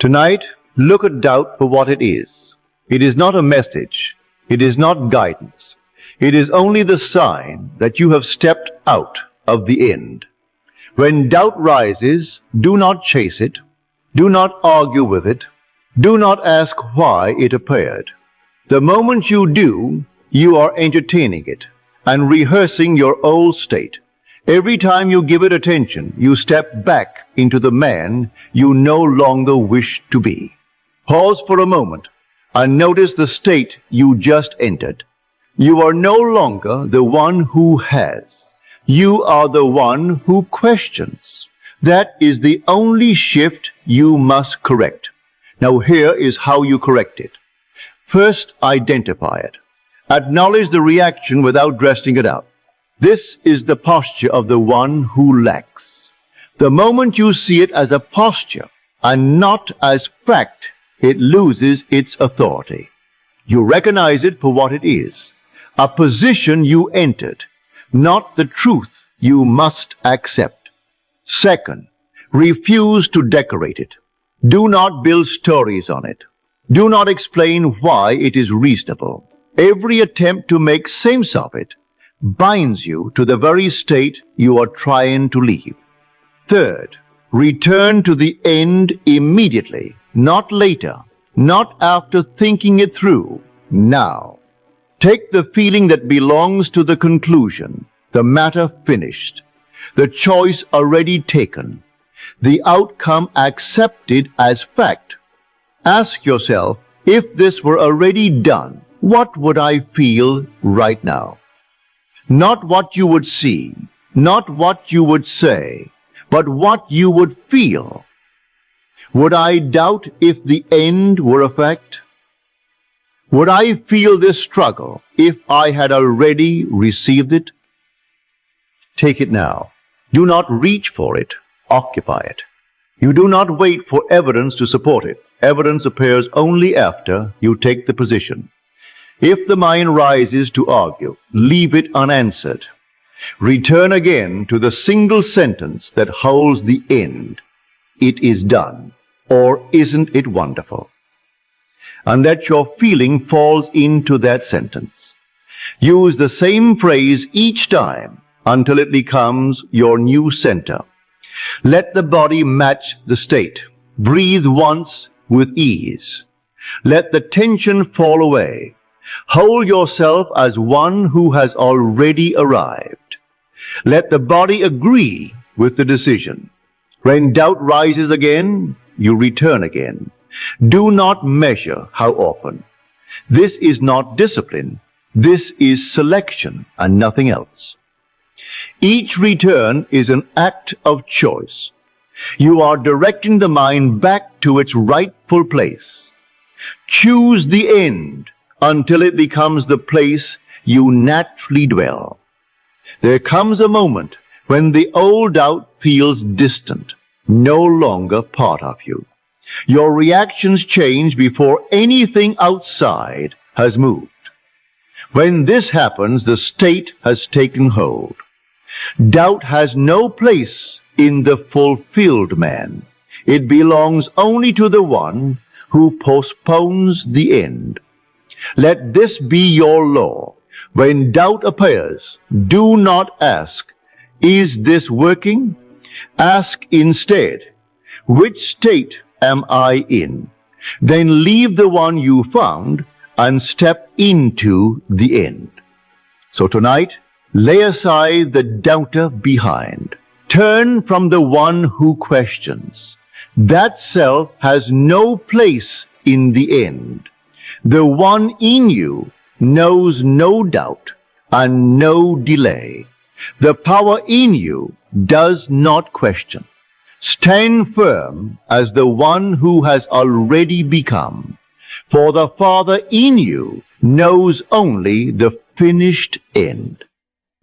Tonight, look at doubt for what it is. It is not a message. It is not guidance. It is only the sign that you have stepped out of the end. When doubt rises, do not chase it. Do not argue with it. Do not ask why it appeared. The moment you do, you are entertaining it and rehearsing your old state. Every time you give it attention, you step back into the man you no longer wish to be. Pause for a moment and notice the state you just entered. You are no longer the one who has. You are the one who questions. That is the only shift you must correct. Now here is how you correct it. First, identify it. Acknowledge the reaction without dressing it up. This is the posture of the one who lacks. The moment you see it as a posture and not as fact, it loses its authority. You recognize it for what it is, a position you entered, not the truth you must accept. Second, refuse to decorate it. Do not build stories on it. Do not explain why it is reasonable. Every attempt to make sense of it binds you to the very state you are trying to leave. Third, return to the end immediately, not later, not after thinking it through, now. Take the feeling that belongs to the conclusion, the matter finished, the choice already taken, the outcome accepted as fact. Ask yourself, if this were already done, what would I feel right now? Not what you would see, not what you would say, but what you would feel. Would I doubt if the end were a fact? Would I feel this struggle if I had already received it? Take it now. Do not reach for it. Occupy it. You do not wait for evidence to support it. Evidence appears only after you take the position. If the mind rises to argue, leave it unanswered. Return again to the single sentence that holds the end. It is done. Or isn't it wonderful? And let your feeling falls into that sentence. Use the same phrase each time until it becomes your new center. Let the body match the state. Breathe once with ease. Let the tension fall away. Hold yourself as one who has already arrived. Let the body agree with the decision. When doubt rises again, you return again. Do not measure how often. This is not discipline. This is selection and nothing else. Each return is an act of choice. You are directing the mind back to its rightful place. Choose the end until it becomes the place you naturally dwell. There comes a moment when the old doubt feels distant, no longer part of you. Your reactions change before anything outside has moved. When this happens, the state has taken hold. Doubt has no place in the fulfilled man. It belongs only to the one who postpones the end. Let this be your law. When doubt appears, do not ask, is this working? Ask instead, which state am I in? Then leave the one you found and step into the end. So tonight, lay aside the doubter behind. Turn from the one who questions. That self has no place in the end. The one in you knows no doubt and no delay. The power in you does not question. Stand firm as the one who has already become, for the Father in you knows only the finished end.